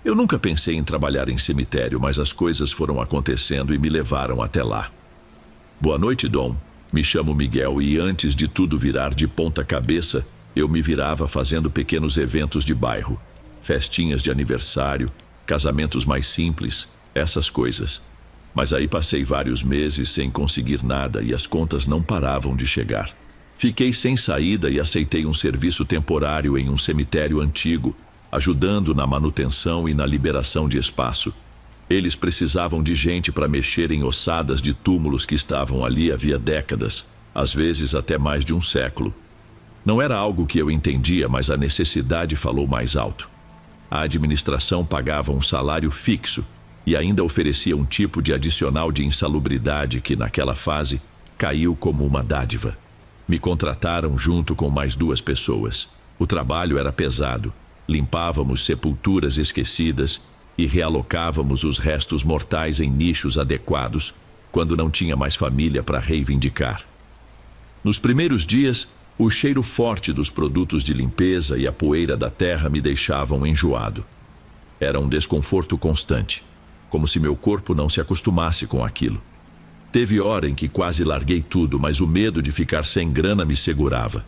Eu nunca pensei em trabalhar em cemitério, mas as coisas foram acontecendo e me levaram até lá. Boa noite, Dom. Me chamo Miguel e antes de tudo virar de ponta cabeça, eu me virava fazendo pequenos eventos de bairro, festinhas de aniversário, casamentos mais simples, essas coisas. Mas aí passei vários meses sem conseguir nada e as contas não paravam de chegar. Fiquei sem saída e aceitei um serviço temporário em um cemitério antigo, ajudando na manutenção e na liberação de espaço. Eles precisavam de gente para mexer em ossadas de túmulos que estavam ali havia décadas, às vezes até mais de um século. Não era algo que eu entendia, mas a necessidade falou mais alto. A administração pagava um salário fixo e ainda oferecia um tipo de adicional de insalubridade que, naquela fase, caiu como uma dádiva. Me contrataram junto com mais 2 pessoas. O trabalho era pesado. Limpávamos sepulturas esquecidas e realocávamos os restos mortais em nichos adequados, quando não tinha mais família para reivindicar. Nos primeiros dias, o cheiro forte dos produtos de limpeza e a poeira da terra me deixavam enjoado. Era um desconforto constante, como se meu corpo não se acostumasse com aquilo. Teve hora em que quase larguei tudo, mas o medo de ficar sem grana me segurava.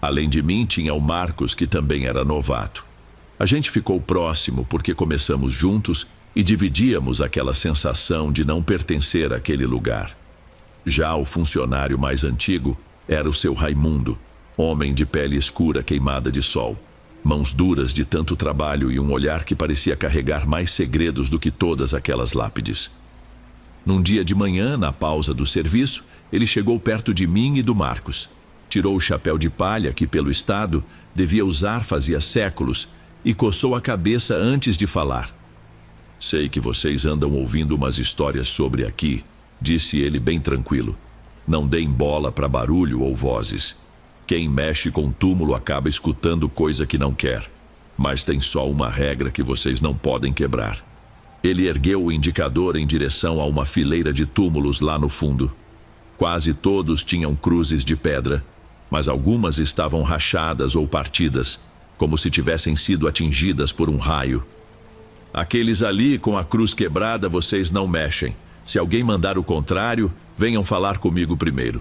Além de mim, tinha o Marcos, que também era novato. A gente ficou próximo porque começamos juntos e dividíamos aquela sensação de não pertencer àquele lugar. Já o funcionário mais antigo era o seu Raimundo, homem de pele escura queimada de sol, mãos duras de tanto trabalho e um olhar que parecia carregar mais segredos do que todas aquelas lápides. Num dia de manhã, na pausa do serviço, ele chegou perto de mim e do Marcos. Tirou o chapéu de palha que, pelo estado, devia usar fazia séculos e coçou a cabeça antes de falar. Sei que vocês andam ouvindo umas histórias sobre aqui, disse ele bem tranquilo. Não deem bola para barulho ou vozes. Quem mexe com túmulo acaba escutando coisa que não quer. Mas tem só uma regra que vocês não podem quebrar. Ele ergueu o indicador em direção a uma fileira de túmulos lá no fundo. Quase todos tinham cruzes de pedra, mas algumas estavam rachadas ou partidas, como se tivessem sido atingidas por um raio. Aqueles ali com a cruz quebrada vocês não mexem. Se alguém mandar o contrário, venham falar comigo primeiro.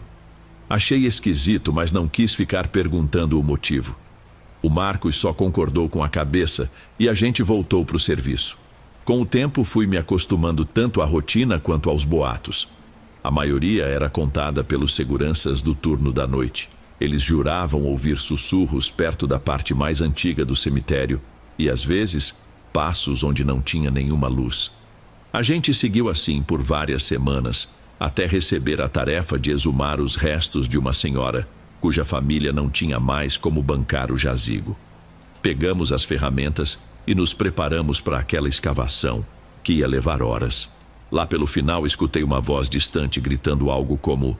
Achei esquisito, mas não quis ficar perguntando o motivo. O Marcos só concordou com a cabeça e a gente voltou para o serviço. Com o tempo fui me acostumando tanto à rotina quanto aos boatos. A maioria era contada pelos seguranças do turno da noite. Eles juravam ouvir sussurros perto da parte mais antiga do cemitério e, às vezes, passos onde não tinha nenhuma luz. A gente seguiu assim por várias semanas, até receber a tarefa de exumar os restos de uma senhora, cuja família não tinha mais como bancar o jazigo. Pegamos as ferramentas e nos preparamos para aquela escavação, que ia levar horas. Lá pelo final escutei uma voz distante gritando algo como: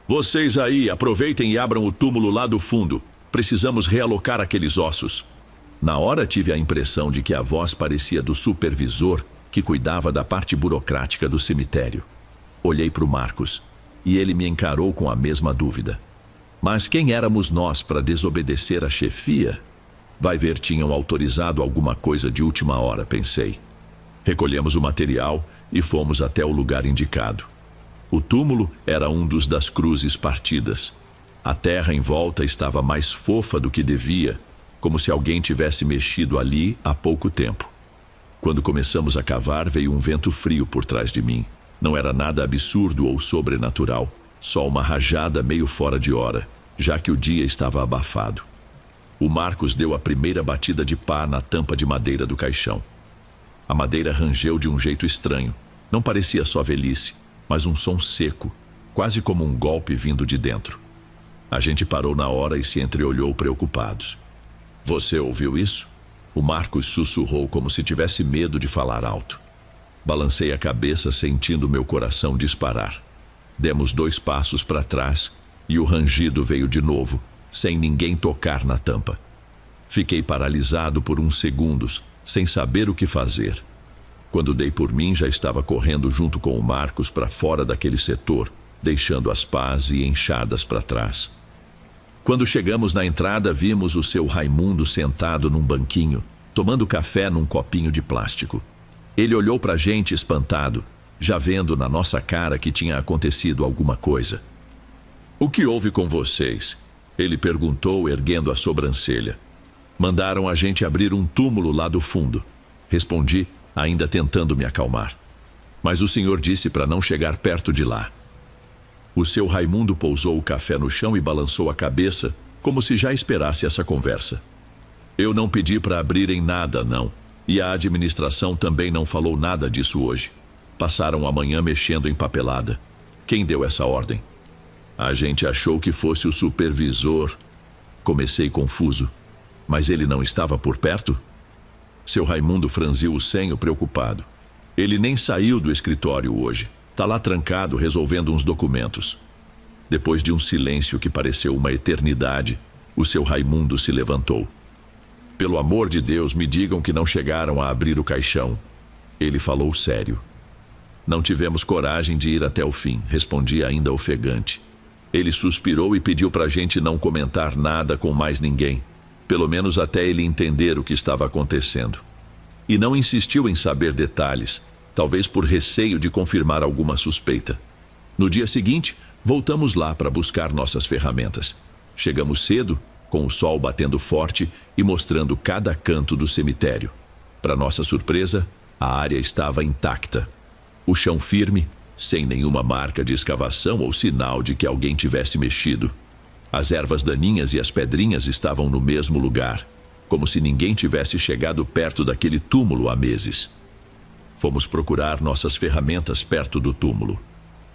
"Vocês aí, aproveitem e abram o túmulo lá do fundo. Precisamos realocar aqueles ossos." Na hora tive a impressão de que a voz parecia do supervisor que cuidava da parte burocrática do cemitério. Olhei para o Marcos e ele me encarou com a mesma dúvida. Mas quem éramos nós para desobedecer à chefia? Vai ver, tinham autorizado alguma coisa de última hora, pensei. Recolhemos o material e fomos até o lugar indicado. O túmulo era um dos das cruzes partidas. A terra em volta estava mais fofa do que devia, como se alguém tivesse mexido ali há pouco tempo. Quando começamos a cavar, veio um vento frio por trás de mim. Não era nada absurdo ou sobrenatural, só uma rajada meio fora de hora, já que o dia estava abafado. O Marcos deu a primeira batida de pá na tampa de madeira do caixão. A madeira rangeu de um jeito estranho. Não parecia só velhice, mas um som seco, quase como um golpe vindo de dentro. A gente parou na hora e se entreolhou preocupados. "Você ouviu isso?" O Marcos sussurrou como se tivesse medo de falar alto. Balancei a cabeça, sentindo meu coração disparar. Demos 2 passos para trás e o rangido veio de novo, sem ninguém tocar na tampa. Fiquei paralisado por uns segundos, sem saber o que fazer. Quando dei por mim, já estava correndo junto com o Marcos para fora daquele setor, deixando as pás e enxadas para trás. Quando chegamos na entrada, vimos o seu Raimundo sentado num banquinho, tomando café num copinho de plástico. Ele olhou para a gente espantado, já vendo na nossa cara que tinha acontecido alguma coisa. "O que houve com vocês?" ele perguntou, erguendo a sobrancelha. "Mandaram a gente abrir um túmulo lá do fundo", respondi, ainda tentando me acalmar. "Mas o senhor disse para não chegar perto de lá." O seu Raimundo pousou o café no chão e balançou a cabeça, como se já esperasse essa conversa. "Eu não pedi para abrirem nada, não. E a administração também não falou nada disso hoje. Passaram a manhã mexendo em papelada. Quem deu essa ordem?" "A gente achou que fosse o supervisor." Comecei confuso. "Mas ele não estava por perto?" Seu Raimundo franziu o senho preocupado. "Ele nem saiu do escritório hoje. Tá lá trancado resolvendo uns documentos." Depois de um silêncio que pareceu uma eternidade, o seu Raimundo se levantou. "Pelo amor de Deus, me digam que não chegaram a abrir o caixão." Ele falou sério. "Não tivemos coragem de ir até o fim", respondi ainda ofegante. Ele suspirou e pediu para a gente não comentar nada com mais ninguém, pelo menos até ele entender o que estava acontecendo. E não insistiu em saber detalhes, talvez por receio de confirmar alguma suspeita. No dia seguinte, voltamos lá para buscar nossas ferramentas. Chegamos cedo, com o sol batendo forte e mostrando cada canto do cemitério. Para nossa surpresa, a área estava intacta. O chão firme, sem nenhuma marca de escavação ou sinal de que alguém tivesse mexido. As ervas daninhas e as pedrinhas estavam no mesmo lugar, como se ninguém tivesse chegado perto daquele túmulo há meses. Fomos procurar nossas ferramentas perto do túmulo.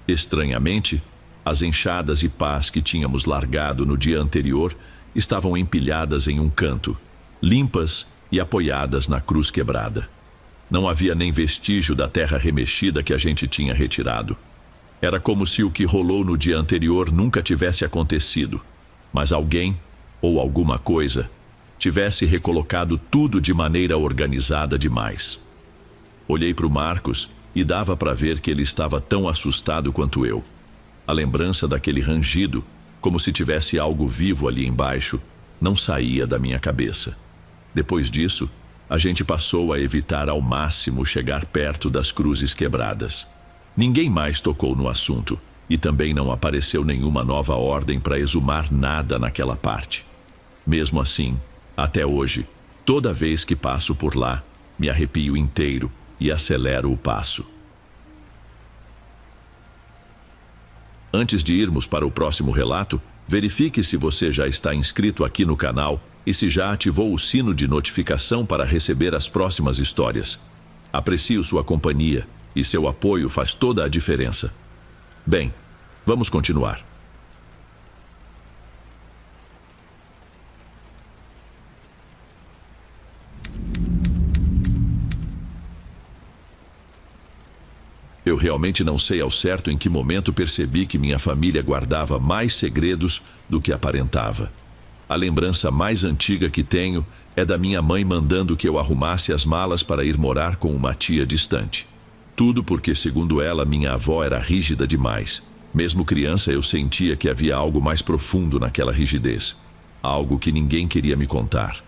Estranhamente, as enxadas e pás que tínhamos largado no dia anterior estavam empilhadas em um canto, limpas e apoiadas na cruz quebrada. Não havia nem vestígio da terra remexida que a gente tinha retirado. Era como se o que rolou no dia anterior nunca tivesse acontecido, mas alguém, ou alguma coisa, tivesse recolocado tudo de maneira organizada demais. Olhei para o Marcos e dava para ver que ele estava tão assustado quanto eu. A lembrança daquele rangido, como se tivesse algo vivo ali embaixo, não saía da minha cabeça. Depois disso, a gente passou a evitar ao máximo chegar perto das cruzes quebradas. Ninguém mais tocou no assunto e também não apareceu nenhuma nova ordem para exumar nada naquela parte. Mesmo assim, até hoje, toda vez que passo por lá, me arrepio inteiro e acelero o passo. Antes de irmos para o próximo relato, verifique se você já está inscrito aqui no canal e se já ativou o sino de notificação para receber as próximas histórias. Aprecio sua companhia e seu apoio faz toda a diferença. Bem, vamos continuar. Eu realmente não sei ao certo em que momento percebi que minha família guardava mais segredos do que aparentava. A lembrança mais antiga que tenho é da minha mãe mandando que eu arrumasse as malas para ir morar com uma tia distante. Tudo porque, segundo ela, minha avó era rígida demais. Mesmo criança, eu sentia que havia algo mais profundo naquela rigidez. Algo que ninguém queria me contar.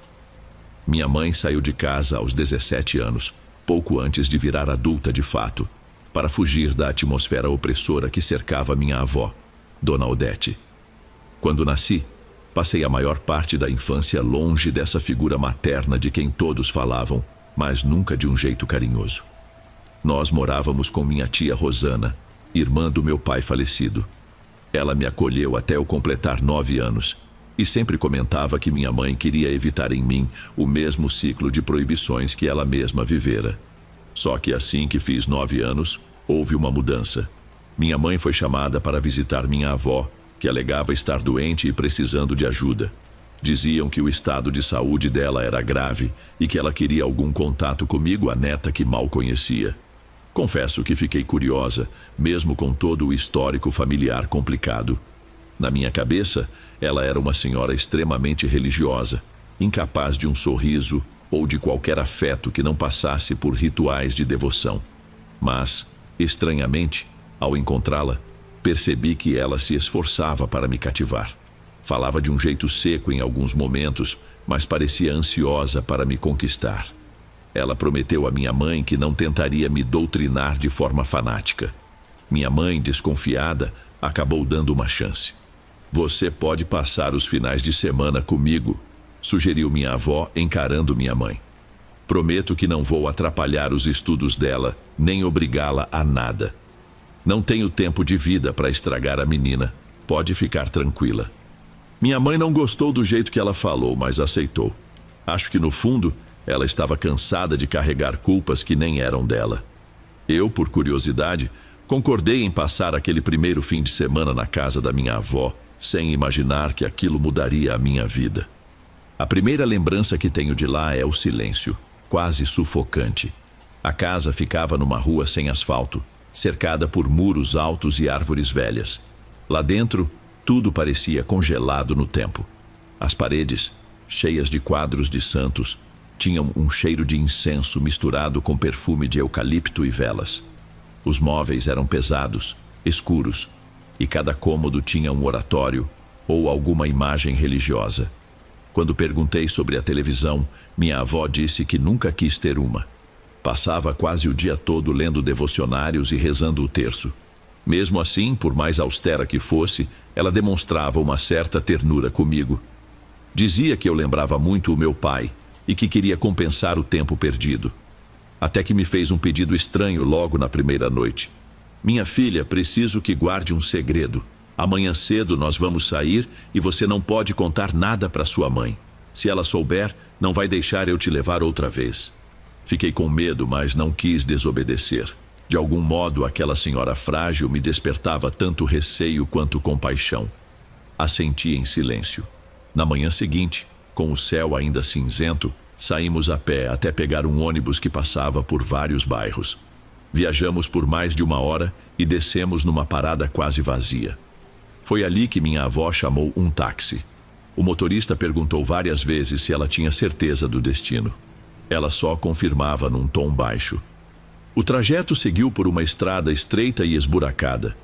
Minha mãe saiu de casa aos 17 anos, pouco antes de virar adulta de fato, para fugir da atmosfera opressora que cercava minha avó, Dona Odete. Quando nasci, passei a maior parte da infância longe dessa figura materna de quem todos falavam, mas nunca de um jeito carinhoso. Nós morávamos com minha tia Rosana, irmã do meu pai falecido. Ela me acolheu até eu completar 9 anos e sempre comentava que minha mãe queria evitar em mim o mesmo ciclo de proibições que ela mesma vivera. Só que assim que fiz 9 anos, houve uma mudança. Minha mãe foi chamada para visitar minha avó, que alegava estar doente e precisando de ajuda. Diziam que o estado de saúde dela era grave e que ela queria algum contato comigo, a neta que mal conhecia. Confesso que fiquei curiosa, mesmo com todo o histórico familiar complicado. Na minha cabeça, ela era uma senhora extremamente religiosa, incapaz de um sorriso ou de qualquer afeto que não passasse por rituais de devoção. Mas, estranhamente, ao encontrá-la, percebi que ela se esforçava para me cativar. Falava de um jeito seco em alguns momentos, mas parecia ansiosa para me conquistar. Ela prometeu à minha mãe que não tentaria me doutrinar de forma fanática. Minha mãe, desconfiada, acabou dando uma chance. Você pode passar os finais de semana comigo, sugeriu minha avó, encarando minha mãe. Prometo que não vou atrapalhar os estudos dela, nem obrigá-la a nada. Não tenho tempo de vida para estragar a menina. Pode ficar tranquila. Minha mãe não gostou do jeito que ela falou, mas aceitou. Acho que no fundo, ela estava cansada de carregar culpas que nem eram dela. Eu, por curiosidade, concordei em passar aquele primeiro fim de semana na casa da minha avó, sem imaginar que aquilo mudaria a minha vida. A primeira lembrança que tenho de lá é o silêncio, quase sufocante. A casa ficava numa rua sem asfalto, cercada por muros altos e árvores velhas. Lá dentro, tudo parecia congelado no tempo. As paredes, cheias de quadros de santos, tinham um cheiro de incenso misturado com perfume de eucalipto e velas. Os móveis eram pesados, escuros, e cada cômodo tinha um oratório ou alguma imagem religiosa. Quando perguntei sobre a televisão, minha avó disse que nunca quis ter uma. Passava quase o dia todo lendo devocionários e rezando o terço. Mesmo assim, por mais austera que fosse, ela demonstrava uma certa ternura comigo. Dizia que eu lembrava muito o meu pai e que queria compensar o tempo perdido. Até que me fez um pedido estranho logo na primeira noite. Minha filha, preciso que guarde um segredo. Amanhã cedo nós vamos sair e você não pode contar nada para sua mãe. Se ela souber, não vai deixar eu te levar outra vez. Fiquei com medo, mas não quis desobedecer. De algum modo, aquela senhora frágil me despertava tanto receio quanto compaixão. Assenti em silêncio. Na manhã seguinte, com o céu ainda cinzento, saímos a pé até pegar um ônibus que passava por vários bairros. Viajamos por mais de 1 hora e descemos numa parada quase vazia. Foi ali que minha avó chamou um táxi. O motorista perguntou várias vezes se ela tinha certeza do destino. Ela só confirmava num tom baixo. O trajeto seguiu por uma estrada estreita e esburacada.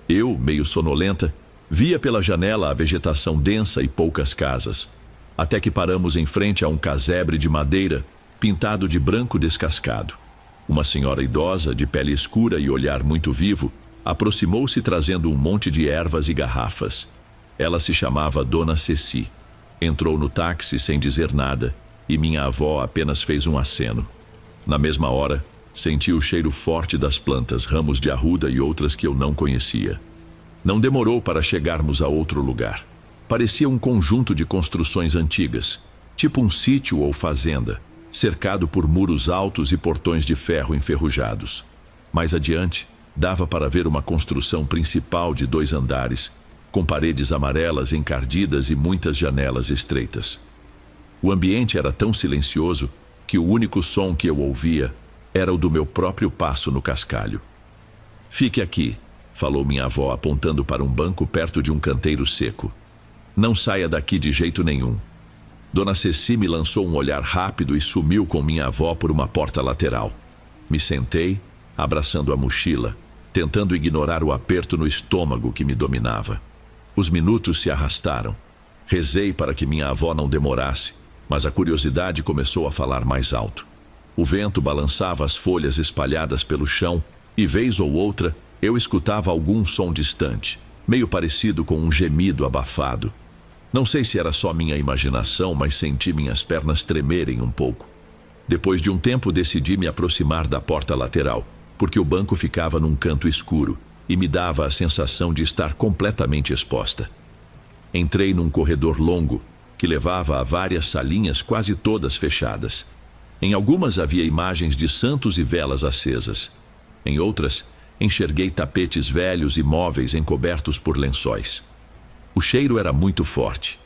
Eu, meio sonolenta, via pela janela a vegetação densa e poucas casas, até que paramos em frente a um casebre de madeira pintado de branco descascado. Uma senhora idosa, de pele escura e olhar muito vivo, aproximou-se trazendo um monte de ervas e garrafas. Ela se chamava Dona Ceci. Entrou no táxi sem dizer nada e minha avó apenas fez um aceno. Na mesma hora, senti o cheiro forte das plantas, ramos de arruda e outras que eu não conhecia. Não demorou para chegarmos a outro lugar. Parecia um conjunto de construções antigas, tipo um sítio ou fazenda, cercado por muros altos e portões de ferro enferrujados. Mais adiante, dava para ver uma construção principal de 2 andares, com paredes amarelas encardidas e muitas janelas estreitas. O ambiente era tão silencioso que o único som que eu ouvia era o do meu próprio passo no cascalho. "Fique aqui", falou minha avó, apontando para um banco perto de um canteiro seco. "Não saia daqui de jeito nenhum." Dona Ceci me lançou um olhar rápido e sumiu com minha avó por uma porta lateral. Me sentei, abraçando a mochila, tentando ignorar o aperto no estômago que me dominava. Os minutos se arrastaram. Rezei para que minha avó não demorasse, mas a curiosidade começou a falar mais alto. O vento balançava as folhas espalhadas pelo chão e, vez ou outra, eu escutava algum som distante, meio parecido com um gemido abafado. Não sei se era só minha imaginação, mas senti minhas pernas tremerem um pouco. Depois de um tempo, decidi me aproximar da porta lateral, porque o banco ficava num canto escuro e me dava a sensação de estar completamente exposta. Entrei num corredor longo, que levava a várias salinhas quase todas fechadas. Em algumas havia imagens de santos e velas acesas. Em outras, enxerguei tapetes velhos e móveis encobertos por lençóis. O cheiro era muito forte.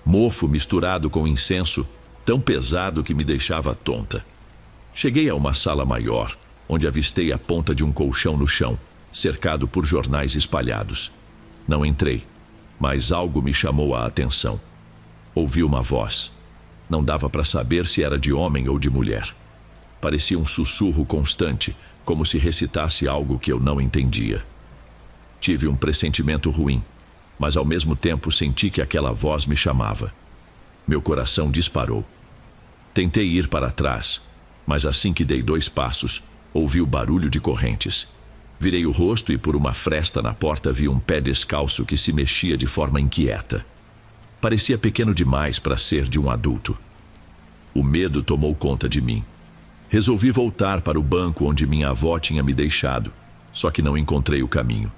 Mofo misturado com incenso, tão pesado que me deixava tonta. Cheguei a uma sala maior, onde avistei a ponta de um colchão no chão, cercado por jornais espalhados. Não entrei, mas algo me chamou a atenção. Ouvi uma voz. Não dava para saber se era de homem ou de mulher. Parecia um sussurro constante, como se recitasse algo que eu não entendia. Tive um pressentimento ruim, mas ao mesmo tempo senti que aquela voz me chamava. Meu coração disparou. Tentei ir para trás, mas assim que dei 2 passos, ouvi o barulho de correntes. Virei o rosto e por uma fresta na porta vi um pé descalço que se mexia de forma inquieta. Parecia pequeno demais para ser de um adulto. O medo tomou conta de mim. Resolvi voltar para o banco onde minha avó tinha me deixado, só que não encontrei o caminho.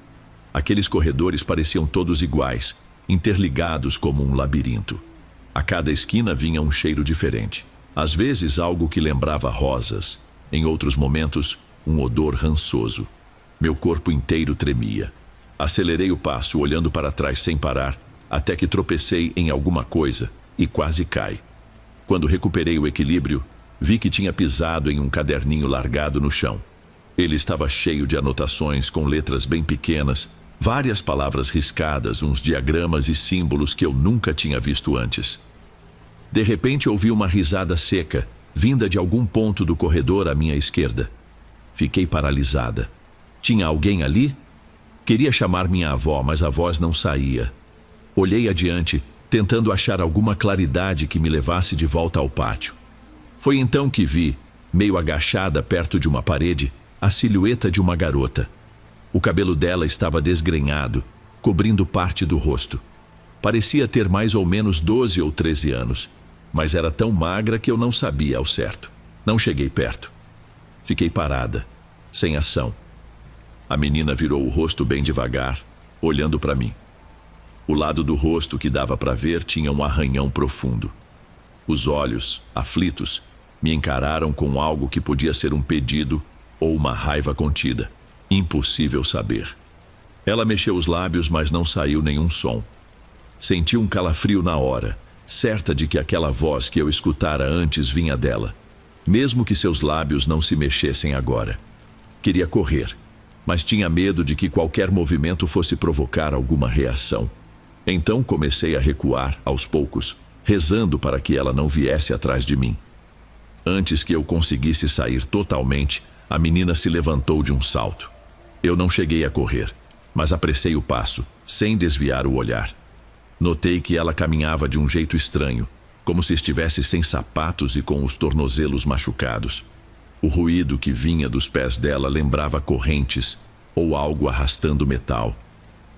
Aqueles corredores pareciam todos iguais, interligados como um labirinto. A cada esquina vinha um cheiro diferente. Às vezes algo que lembrava rosas, em outros momentos um odor rançoso. Meu corpo inteiro tremia. Acelerei o passo, olhando para trás sem parar, até que tropecei em alguma coisa e quase caí. Quando recuperei o equilíbrio, vi que tinha pisado em um caderninho largado no chão. Ele estava cheio de anotações com letras bem pequenas, várias palavras riscadas, uns diagramas e símbolos que eu nunca tinha visto antes. De repente ouvi uma risada seca, vinda de algum ponto do corredor à minha esquerda. Fiquei paralisada. Tinha alguém ali? Queria chamar minha avó, mas a voz não saía. Olhei adiante, tentando achar alguma claridade que me levasse de volta ao pátio. Foi então que vi, meio agachada perto de uma parede, a silhueta de uma garota. O cabelo dela estava desgrenhado, cobrindo parte do rosto. Parecia ter mais ou menos 12 ou 13 anos, mas era tão magra que eu não sabia ao certo. Não cheguei perto. Fiquei parada, sem ação. A menina virou o rosto bem devagar, olhando para mim. O lado do rosto que dava para ver tinha um arranhão profundo. Os olhos, aflitos, me encararam com algo que podia ser um pedido ou uma raiva contida. Impossível saber. Ela mexeu os lábios, mas não saiu nenhum som. Senti um calafrio na hora, certa de que aquela voz que eu escutara antes vinha dela, mesmo que seus lábios não se mexessem agora. Queria correr, mas tinha medo de que qualquer movimento fosse provocar alguma reação. Então comecei a recuar, aos poucos, rezando para que ela não viesse atrás de mim. Antes que eu conseguisse sair totalmente, a menina se levantou de um salto. Eu não cheguei a correr, mas apressei o passo, sem desviar o olhar. Notei que ela caminhava de um jeito estranho, como se estivesse sem sapatos e com os tornozelos machucados. O ruído que vinha dos pés dela lembrava correntes ou algo arrastando metal.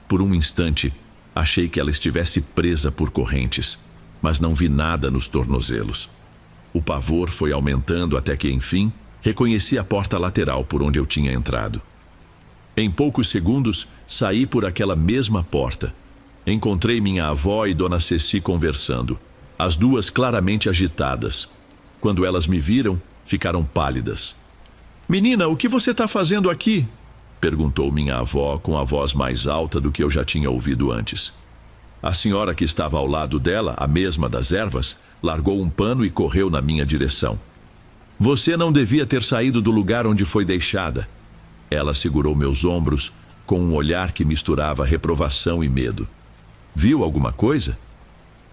Por um instante, achei que ela estivesse presa por correntes, mas não vi nada nos tornozelos. O pavor foi aumentando até que, enfim, reconheci a porta lateral por onde eu tinha entrado. Em poucos segundos, saí por aquela mesma porta. Encontrei minha avó e Dona Ceci conversando, as duas claramente agitadas. Quando elas me viram, ficaram pálidas. "Menina, o que você está fazendo aqui?" perguntou minha avó com a voz mais alta do que eu já tinha ouvido antes. A senhora que estava ao lado dela, a mesma das ervas, largou um pano e correu na minha direção. "Você não devia ter saído do lugar onde foi deixada." Ela segurou meus ombros com um olhar que misturava reprovação e medo. "Viu alguma coisa?"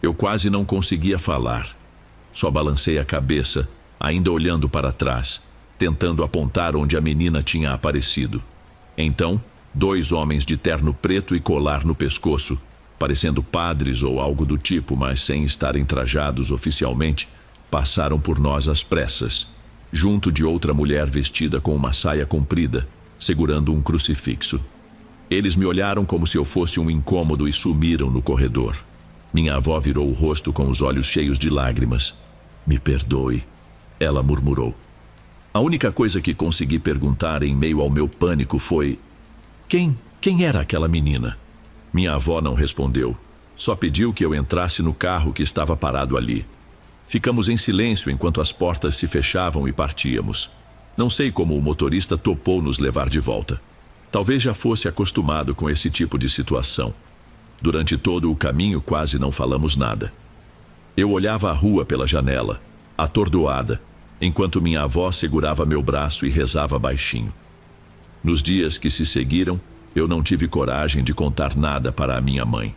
Eu quase não conseguia falar. Só balancei a cabeça, ainda olhando para trás, tentando apontar onde a menina tinha aparecido. Então, 2 homens de terno preto e colar no pescoço, parecendo padres ou algo do tipo, mas sem estarem trajados oficialmente, passaram por nós às pressas, junto de outra mulher vestida com uma saia comprida, segurando um crucifixo. Eles me olharam como se eu fosse um incômodo e sumiram no corredor. Minha avó virou o rosto com os olhos cheios de lágrimas. "Me perdoe", ela murmurou. A única coisa que consegui perguntar em meio ao meu pânico foi: Quem era aquela menina? Minha avó não respondeu, só pediu que eu entrasse no carro que estava parado ali. Ficamos em silêncio enquanto as portas se fechavam e partíamos. Não sei como o motorista topou nos levar de volta. Talvez já fosse acostumado com esse tipo de situação. Durante todo o caminho quase não falamos nada. Eu olhava a rua pela janela, atordoada, enquanto minha avó segurava meu braço e rezava baixinho. Nos dias que se seguiram, eu não tive coragem de contar nada para a minha mãe.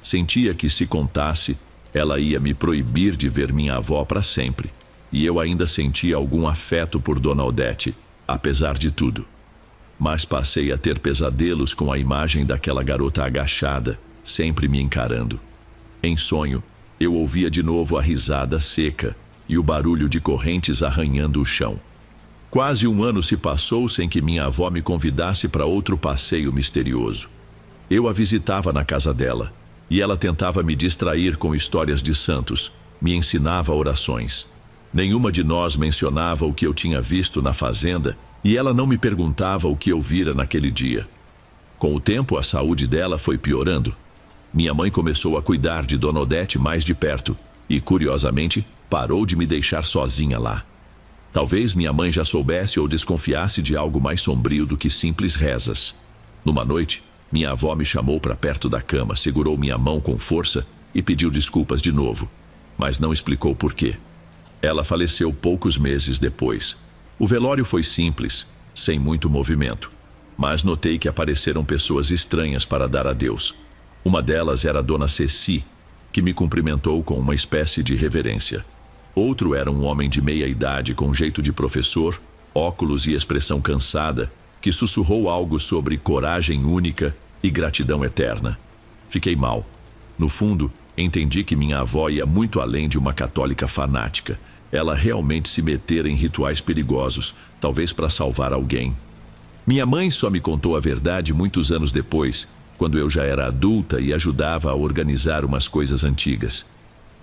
Sentia que, se contasse, ela ia me proibir de ver minha avó para sempre, e eu ainda sentia algum afeto por Dona Odete, apesar de tudo. Mas passei a ter pesadelos com a imagem daquela garota agachada, sempre me encarando. Em sonho, Eu ouvia de novo a risada seca e o barulho de correntes arranhando o chão. Quase um ano se passou sem que minha avó me convidasse para outro passeio misterioso. Eu a visitava na casa dela, e ela tentava me distrair com histórias de santos, me ensinava orações. Nenhuma de nós mencionava o que eu tinha visto na fazenda, e ela não me perguntava o que eu vira naquele dia. Com o tempo, a saúde dela foi piorando. Minha mãe começou a cuidar de Dona Odete mais de perto, e, curiosamente, parou de me deixar sozinha lá. Talvez minha mãe já soubesse ou desconfiasse de algo mais sombrio do que simples rezas. Numa noite, minha avó me chamou para perto da cama, segurou minha mão com força e pediu desculpas de novo, mas não explicou por quê. Ela faleceu poucos meses depois. O velório foi simples, sem muito movimento, mas notei que apareceram pessoas estranhas para dar adeus. Uma delas era a Dona Ceci, que me cumprimentou com uma espécie de reverência. Outro era um homem de meia idade com jeito de professor, óculos e expressão cansada, que sussurrou algo sobre coragem única e gratidão eterna. Fiquei mal. No fundo, entendi que minha avó ia muito além de uma católica fanática. Ela realmente se metera em rituais perigosos, talvez para salvar alguém. Minha mãe só me contou a verdade muitos anos depois, quando eu já era adulta e ajudava a organizar umas coisas antigas.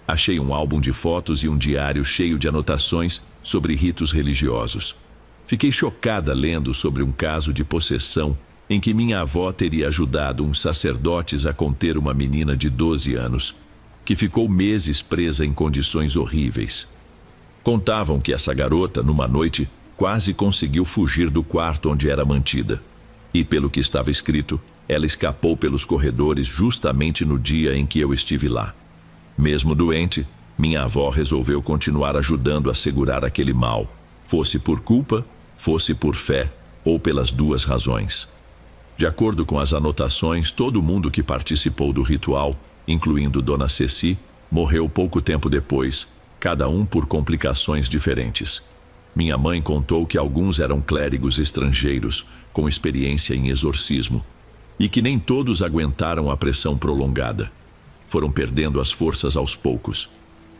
Achei um álbum de fotos e um diário cheio de anotações sobre ritos religiosos. Fiquei chocada lendo sobre um caso de possessão em que minha avó teria ajudado uns sacerdotes a conter uma menina de 12 anos, que ficou meses presa em condições horríveis. Contavam que essa garota, numa noite, quase conseguiu fugir do quarto onde era mantida. E, pelo que estava escrito, ela escapou pelos corredores justamente no dia em que eu estive lá. Mesmo doente, minha avó resolveu continuar ajudando a segurar aquele mal, fosse por culpa, fosse por fé, ou pelas duas razões. De acordo com as anotações, todo mundo que participou do ritual, incluindo Dona Ceci, morreu pouco tempo depois, cada um por complicações diferentes. Minha mãe contou que alguns eram clérigos estrangeiros, com experiência em exorcismo, e que nem todos aguentaram a pressão prolongada. Foram perdendo as forças aos poucos.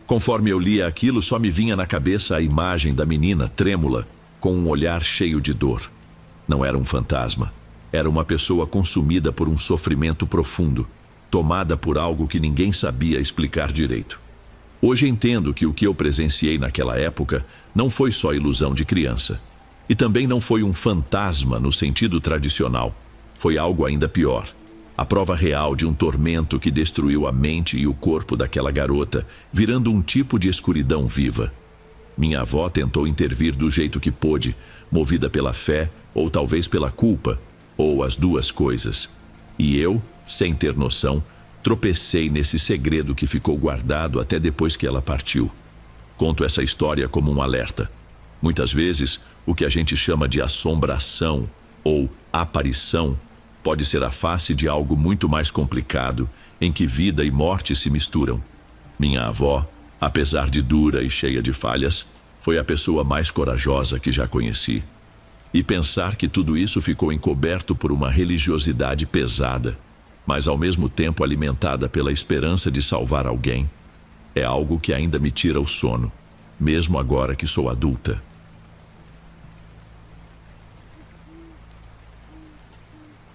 Conforme eu lia aquilo, só me vinha na cabeça a imagem da menina trêmula, com um olhar cheio de dor. Não era um fantasma. Era uma pessoa consumida por um sofrimento profundo, tomada por algo que ninguém sabia explicar direito. Hoje entendo que o que eu presenciei naquela época não foi só ilusão de criança. E também não foi um fantasma no sentido tradicional. Foi algo ainda pior. A prova real de um tormento que destruiu a mente e o corpo daquela garota, virando um tipo de escuridão viva. Minha avó tentou intervir do jeito que pôde, movida pela fé ou talvez pela culpa, ou as duas coisas. E eu, sem ter noção, tropecei nesse segredo que ficou guardado até depois que ela partiu. Conto essa história como um alerta. Muitas vezes, o que a gente chama de assombração ou aparição pode ser a face de algo muito mais complicado, em que vida e morte se misturam. Minha avó, apesar de dura e cheia de falhas, foi a pessoa mais corajosa que já conheci. E pensar que tudo isso ficou encoberto por uma religiosidade pesada, mas ao mesmo tempo alimentada pela esperança de salvar alguém, é algo que ainda me tira o sono, mesmo agora que sou adulta.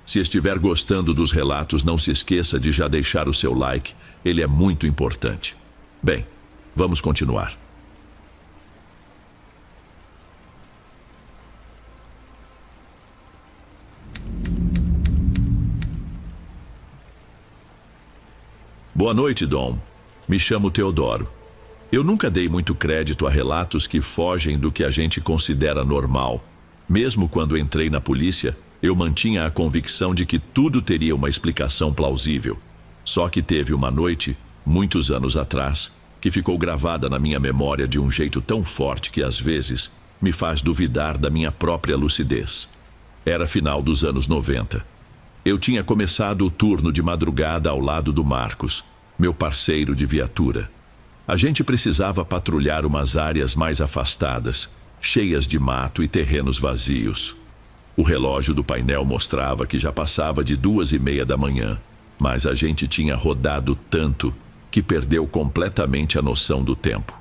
Se estiver gostando dos relatos, não se esqueça de já deixar o seu like, ele é muito importante. Bem, vamos continuar. Boa noite, Dom. Me chamo Teodoro. Eu nunca dei muito crédito a relatos que fogem do que a gente considera normal. Mesmo quando entrei na polícia, eu mantinha a convicção de que tudo teria uma explicação plausível. Só que teve uma noite, muitos anos atrás, que ficou gravada na minha memória de um jeito tão forte que, às vezes, me faz duvidar da minha própria lucidez. Era final dos anos 90. Eu tinha começado o turno de madrugada ao lado do Marcos, meu parceiro de viatura. A gente precisava patrulhar umas áreas mais afastadas, cheias de mato e terrenos vazios. O relógio do painel mostrava que já passava de 2:30 da manhã, mas a gente tinha rodado tanto que perdeu completamente a noção do tempo.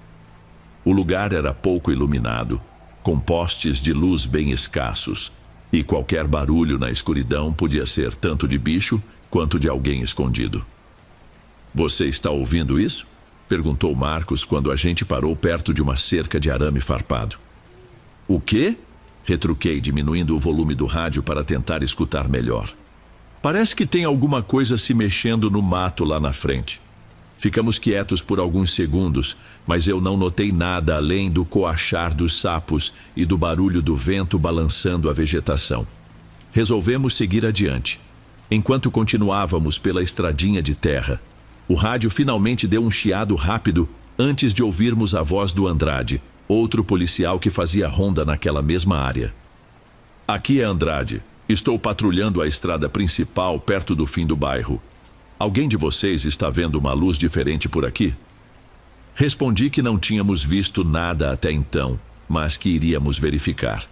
O lugar era pouco iluminado, com postes de luz bem escassos, e qualquer barulho na escuridão podia ser tanto de bicho quanto de alguém escondido. "Você está ouvindo isso?" perguntou Marcos quando a gente parou perto de uma cerca de arame farpado. "O quê?" retruquei, diminuindo o volume do rádio para tentar escutar melhor. "Parece que tem alguma coisa se mexendo no mato lá na frente." Ficamos quietos por alguns segundos, mas eu não notei nada além do coachar dos sapos e do barulho do vento balançando a vegetação. Resolvemos seguir adiante. Enquanto continuávamos pela estradinha de terra, o rádio finalmente deu um chiado rápido antes de ouvirmos a voz do Andrade, outro policial que fazia ronda naquela mesma área. "Aqui é Andrade. Estou patrulhando a estrada principal perto do fim do bairro. Alguém de vocês está vendo uma luz diferente por aqui?" Respondi que não tínhamos visto nada até então, mas que iríamos verificar.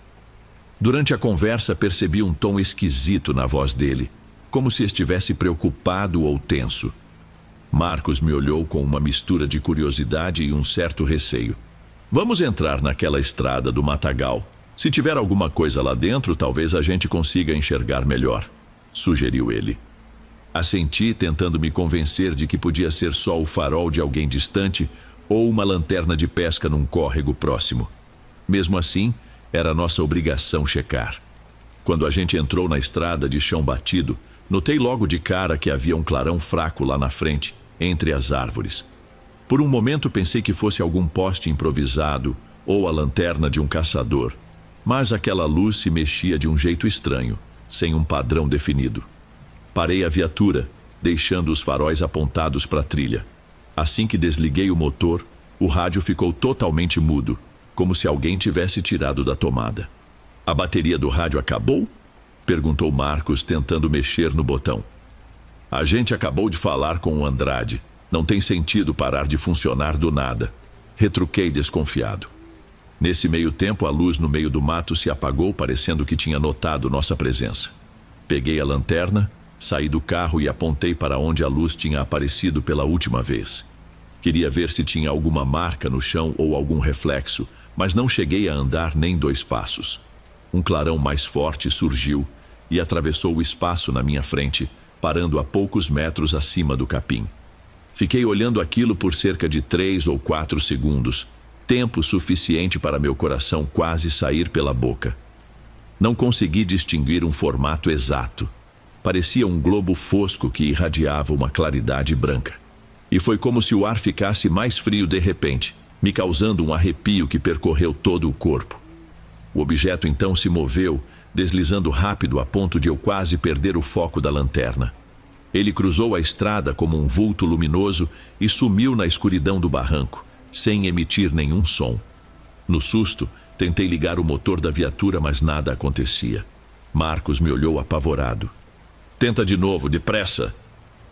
Durante a conversa percebi um tom esquisito na voz dele, como se estivesse preocupado ou tenso. Marcos me olhou com uma mistura de curiosidade e um certo receio. "Vamos entrar naquela estrada do matagal. Se tiver alguma coisa lá dentro, talvez a gente consiga enxergar melhor", sugeriu ele. Assenti, tentando me convencer de que podia ser só o farol de alguém distante ou uma lanterna de pesca num córrego próximo. Mesmo assim, era nossa obrigação checar. Quando a gente entrou na estrada de chão batido, notei logo de cara que havia um clarão fraco lá na frente, entre as árvores. Por um momento pensei que fosse algum poste improvisado ou a lanterna de um caçador, mas aquela luz se mexia de um jeito estranho, sem um padrão definido. Parei a viatura, deixando os faróis apontados para a trilha. Assim que desliguei o motor, o rádio ficou totalmente mudo, como se alguém tivesse tirado da tomada. "A bateria do rádio acabou?" perguntou Marcos, tentando mexer no botão. "A gente acabou de falar com o Andrade. Não tem sentido parar de funcionar do nada", retruquei desconfiado. Nesse meio tempo, a luz no meio do mato se apagou, parecendo que tinha notado nossa presença. Peguei a lanterna, saí do carro e apontei para onde a luz tinha aparecido pela última vez. Queria ver se tinha alguma marca no chão ou algum reflexo, mas não cheguei a andar nem 2 passos. Um clarão mais forte surgiu e atravessou o espaço na minha frente, parando a poucos metros acima do capim. Fiquei olhando aquilo por cerca de 3 ou 4 segundos, tempo suficiente para meu coração quase sair pela boca. Não consegui distinguir um formato exato. Parecia um globo fosco que irradiava uma claridade branca. E foi como se o ar ficasse mais frio de repente, me causando um arrepio que percorreu todo o corpo. O objeto então se moveu, deslizando rápido a ponto de eu quase perder o foco da lanterna. Ele cruzou a estrada como um vulto luminoso e sumiu na escuridão do barranco, sem emitir nenhum som. No susto, tentei ligar o motor da viatura, mas nada acontecia. Marcos me olhou apavorado. "Tenta de novo, depressa."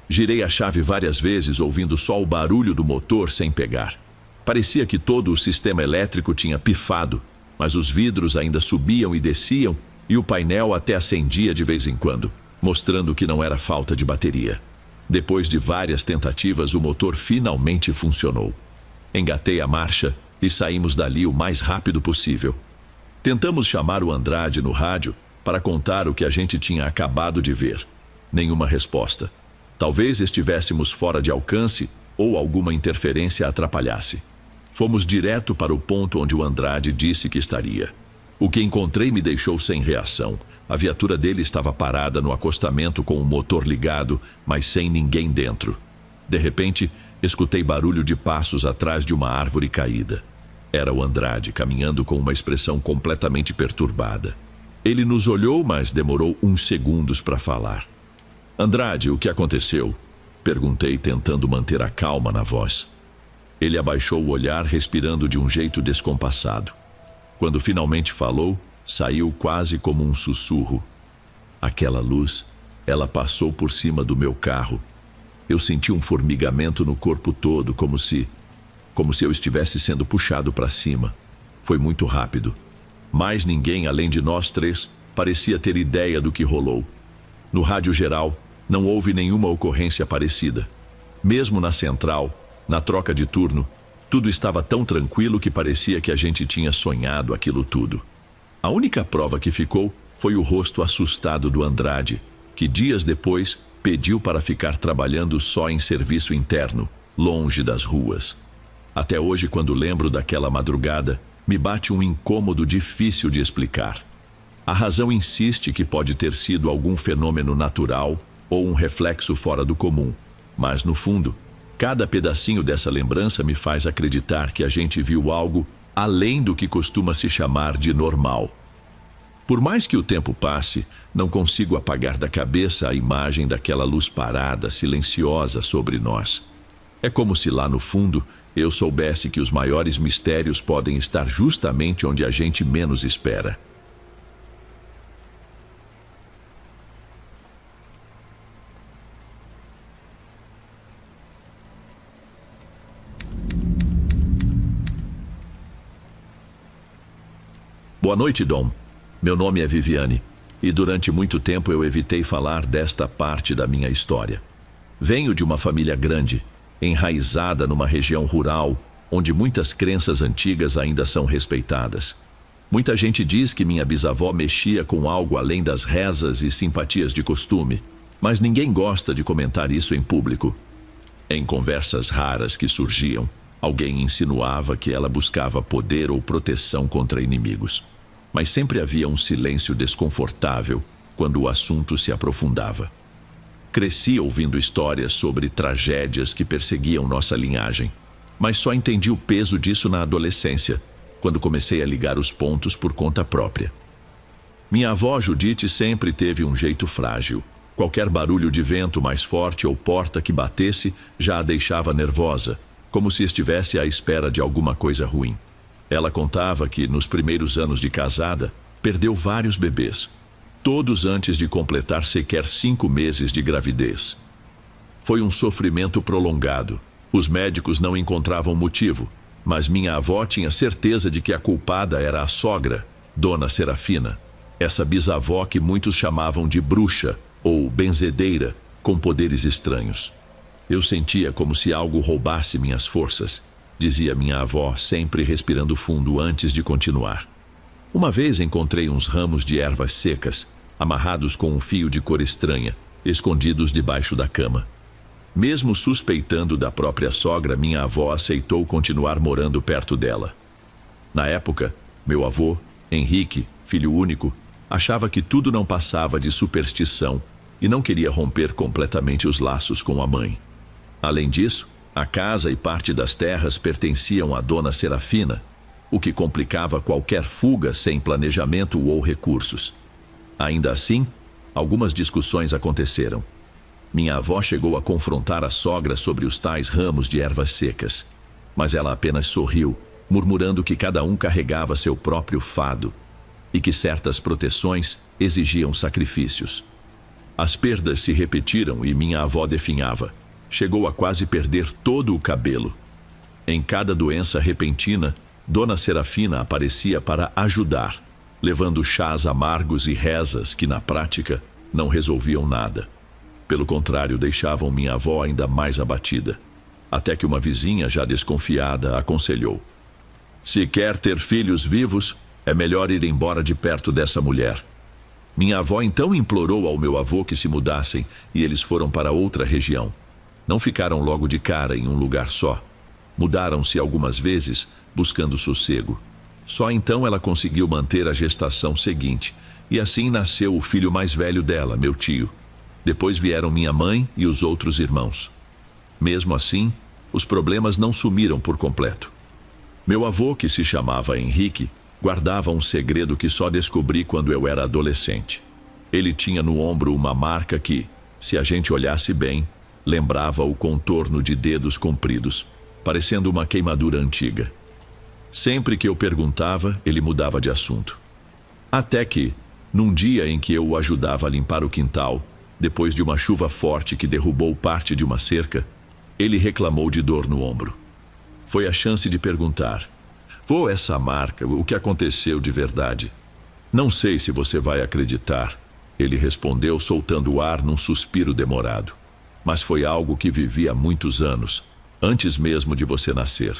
Girei a chave várias vezes, ouvindo só o barulho do motor sem pegar. Parecia que todo o sistema elétrico tinha pifado, mas os vidros ainda subiam e desciam e o painel até acendia de vez em quando, mostrando que não era falta de bateria. Depois de várias tentativas, o motor finalmente funcionou. Engatei a marcha e saímos dali o mais rápido possível. Tentamos chamar o Andrade no rádio para contar o que a gente tinha acabado de ver. Nenhuma resposta. Talvez estivéssemos fora de alcance ou alguma interferência atrapalhasse. Fomos direto para o ponto onde o Andrade disse que estaria. O que encontrei me deixou sem reação. A viatura dele estava parada no acostamento com o motor ligado, mas sem ninguém dentro. De repente, escutei barulho de passos atrás de uma árvore caída. Era o Andrade, caminhando com uma expressão completamente perturbada. Ele nos olhou, mas demorou uns segundos para falar. "Andrade, o que aconteceu?" perguntei, tentando manter a calma na voz. Ele abaixou o olhar, respirando de um jeito descompassado. Quando finalmente falou, saiu quase como um sussurro. "Aquela luz, ela passou por cima do meu carro. Eu senti um formigamento no corpo todo, como se eu estivesse sendo puxado para cima. Foi muito rápido. Mais ninguém, além de nós 3, parecia ter ideia do que rolou. No rádio geral, não houve nenhuma ocorrência parecida. Mesmo na central, na troca de turno, tudo estava tão tranquilo que parecia que a gente tinha sonhado aquilo tudo. A única prova que ficou foi o rosto assustado do Andrade, que dias depois pediu para ficar trabalhando só em serviço interno, longe das ruas. Até hoje, quando lembro daquela madrugada, me bate um incômodo difícil de explicar. A razão insiste que pode ter sido algum fenômeno natural ou um reflexo fora do comum, mas no fundo, cada pedacinho dessa lembrança me faz acreditar que a gente viu algo além do que costuma se chamar de normal. Por mais que o tempo passe, não consigo apagar da cabeça a imagem daquela luz parada, silenciosa sobre nós. É como se lá no fundo eu soubesse que os maiores mistérios podem estar justamente onde a gente menos espera. Boa noite, Dom. Meu nome é Viviane, e durante muito tempo eu evitei falar desta parte da minha história. Venho de uma família grande, enraizada numa região rural, onde muitas crenças antigas ainda são respeitadas. Muita gente diz que minha bisavó mexia com algo além das rezas e simpatias de costume, mas ninguém gosta de comentar isso em público. Em conversas raras que surgiam, alguém insinuava que ela buscava poder ou proteção contra inimigos. Mas sempre havia um silêncio desconfortável quando o assunto se aprofundava. Cresci ouvindo histórias sobre tragédias que perseguiam nossa linhagem, mas só entendi o peso disso na adolescência, quando comecei a ligar os pontos por conta própria. Minha avó Judite sempre teve um jeito frágil. Qualquer barulho de vento mais forte ou porta que batesse já a deixava nervosa, como se estivesse à espera de alguma coisa ruim. Ela contava que, nos primeiros anos de casada, perdeu vários bebês, todos antes de completar sequer 5 meses de gravidez. Foi um sofrimento prolongado. Os médicos não encontravam motivo, mas minha avó tinha certeza de que a culpada era a sogra, Dona Serafina, essa bisavó que muitos chamavam de bruxa ou benzedeira, com poderes estranhos. Eu sentia como se algo roubasse minhas forças, dizia minha avó, sempre respirando fundo antes de continuar. Uma vez encontrei uns ramos de ervas secas, amarrados com um fio de cor estranha, escondidos debaixo da cama. Mesmo suspeitando da própria sogra, minha avó aceitou continuar morando perto dela. Na época, meu avô, Henrique, filho único, achava que tudo não passava de superstição e não queria romper completamente os laços com a mãe. Além disso, a casa e parte das terras pertenciam à Dona Serafina, o que complicava qualquer fuga sem planejamento ou recursos. Ainda assim, algumas discussões aconteceram. Minha avó chegou a confrontar a sogra sobre os tais ramos de ervas secas, mas ela apenas sorriu, murmurando que cada um carregava seu próprio fado e que certas proteções exigiam sacrifícios. As perdas se repetiram e minha avó definhava. Chegou a quase perder todo o cabelo. Em cada doença repentina, Dona Serafina aparecia para ajudar, levando chás amargos e rezas que, na prática, não resolviam nada. Pelo contrário, deixavam minha avó ainda mais abatida. Até que uma vizinha, já desconfiada, aconselhou: se quer ter filhos vivos, é melhor ir embora de perto dessa mulher. Minha avó então implorou ao meu avô que se mudassem e eles foram para outra região. Não ficaram logo de cara em um lugar só. Mudaram-se algumas vezes, buscando sossego. Só então ela conseguiu manter a gestação seguinte, e assim nasceu o filho mais velho dela, meu tio. Depois vieram minha mãe e os outros irmãos. Mesmo assim, os problemas não sumiram por completo. Meu avô, que se chamava Henrique, guardava um segredo que só descobri quando eu era adolescente. Ele tinha no ombro uma marca que, se a gente olhasse bem, lembrava o contorno de dedos compridos, parecendo uma queimadura antiga. Sempre que eu perguntava, ele mudava de assunto. Até que, num dia em que eu o ajudava a limpar o quintal, depois de uma chuva forte que derrubou parte de uma cerca, ele reclamou de dor no ombro. Foi a chance de perguntar: vô, essa marca, o que aconteceu de verdade? Não sei se você vai acreditar, ele respondeu soltando o ar num suspiro demorado. mas foi algo que vivi há muitos anos, antes mesmo de você nascer.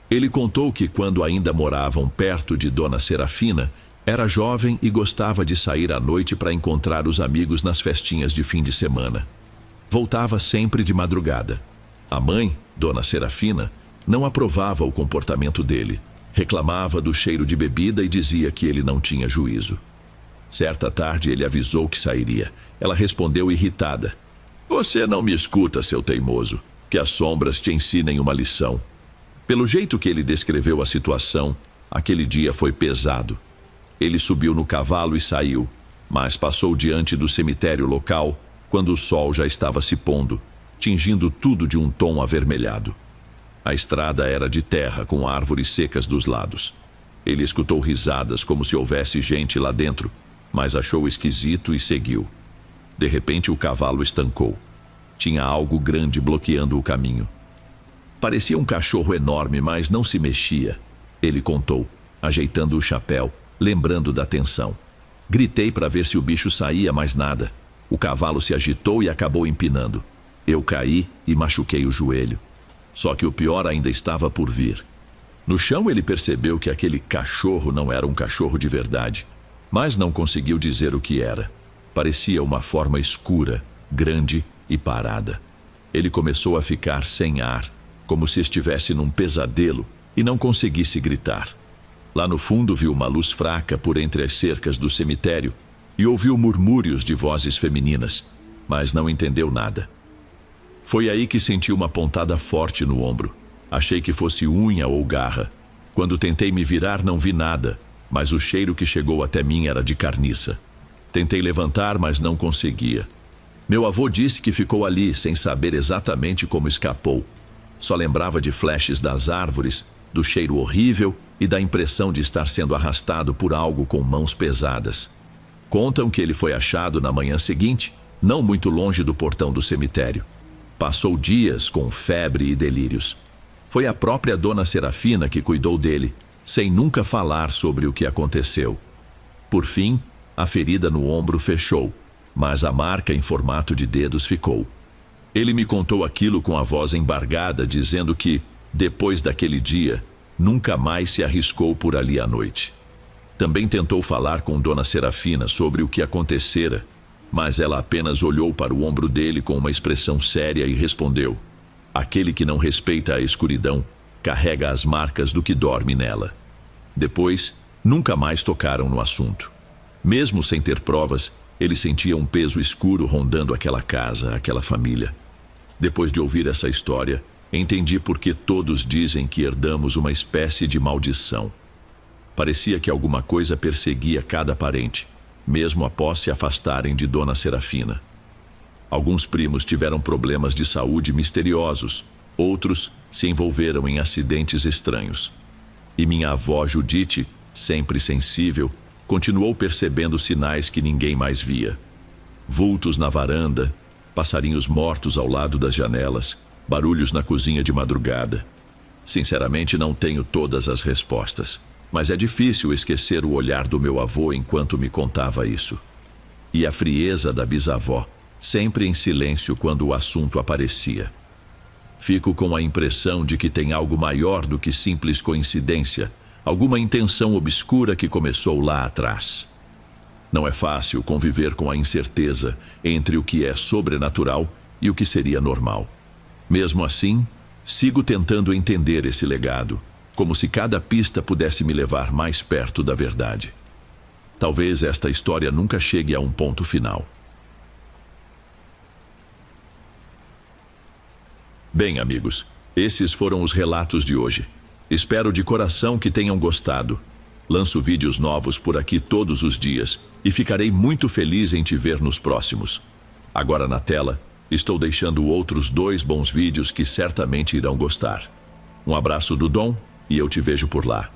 Ele contou que quando ainda moravam perto de Dona Serafina, era jovem e gostava de sair à noite para encontrar os amigos nas festinhas de fim de semana. Voltava sempre de madrugada. A mãe, Dona Serafina, não aprovava o comportamento dele. Reclamava do cheiro de bebida e dizia que ele não tinha juízo. Certa tarde ele avisou que sairia. Ela respondeu irritada: "Você não me escuta, seu teimoso. Que as sombras te ensinem uma lição." Pelo jeito que ele descreveu a situação, aquele dia foi pesado. Ele subiu no cavalo e saiu, mas passou diante do cemitério local quando o sol já estava se pondo, tingindo tudo de um tom avermelhado. A estrada era de terra com árvores secas dos lados. Ele escutou risadas como se houvesse gente lá dentro, mas achou esquisito e seguiu. De repente o cavalo estancou. Tinha algo grande bloqueando o caminho. Parecia um cachorro enorme, mas não se mexia. Ele contou, ajeitando o chapéu, lembrando da tensão. Gritei para ver se o bicho saía, mas nada. O cavalo se agitou e acabou empinando. Eu caí e machuquei o joelho. Só que o pior ainda estava por vir. No chão ele percebeu que aquele cachorro não era um cachorro de verdade, mas não conseguiu dizer o que era. Parecia uma forma escura, grande e parada. Ele começou a ficar sem ar, como se estivesse num pesadelo e não conseguisse gritar. Lá no fundo viu uma luz fraca por entre as cercas do cemitério e ouviu murmúrios de vozes femininas, mas não entendeu nada. Foi aí que senti uma pontada forte no ombro. Achei que fosse unha ou garra. Quando tentei me virar, não vi nada, mas o cheiro que chegou até mim era de carniça. Tentei levantar, mas não conseguia. Meu avô disse que ficou ali, sem saber exatamente como escapou. Só lembrava de flashes das árvores, do cheiro horrível e da impressão de estar sendo arrastado por algo com mãos pesadas. Contam que ele foi achado na manhã seguinte, não muito longe do portão do cemitério. Passou dias com febre e delírios. Foi a própria Dona Serafina que cuidou dele, sem nunca falar sobre o que aconteceu. Por fim, a ferida no ombro fechou, mas a marca em formato de dedos ficou. Ele me contou aquilo com a voz embargada, dizendo que, depois daquele dia, nunca mais se arriscou por ali à noite. Também tentou falar com Dona Serafina sobre o que acontecera, mas ela apenas olhou para o ombro dele com uma expressão séria e respondeu: "Aquele que não respeita a escuridão, carrega as marcas do que dorme nela." Depois, nunca mais tocaram no assunto. Mesmo sem ter provas, ele sentia um peso escuro rondando aquela casa, aquela família. Depois de ouvir essa história, entendi por que todos dizem que herdamos uma espécie de maldição. Parecia que alguma coisa perseguia cada parente, mesmo após se afastarem de Dona Serafina. Alguns primos tiveram problemas de saúde misteriosos, outros se envolveram em acidentes estranhos. E minha avó Judite, sempre sensível, continuou percebendo sinais que ninguém mais via. Vultos na varanda, passarinhos mortos ao lado das janelas, barulhos na cozinha de madrugada. Sinceramente, não tenho todas as respostas, mas é difícil esquecer o olhar do meu avô enquanto me contava isso. E a frieza da bisavó, sempre em silêncio quando o assunto aparecia. Fico com a impressão de que tem algo maior do que simples coincidência, alguma intenção obscura que começou lá atrás. Não é fácil conviver com a incerteza entre o que é sobrenatural e o que seria normal. Mesmo assim, sigo tentando entender esse legado, como se cada pista pudesse me levar mais perto da verdade. Talvez esta história nunca chegue a um ponto final. Bem, amigos, esses foram os relatos de hoje. Espero de coração que tenham gostado. Lanço vídeos novos por aqui todos os dias e ficarei muito feliz em te ver nos próximos. Agora na tela, estou deixando outros 2 bons vídeos que certamente irão gostar. Um abraço do Dom e eu te vejo por lá.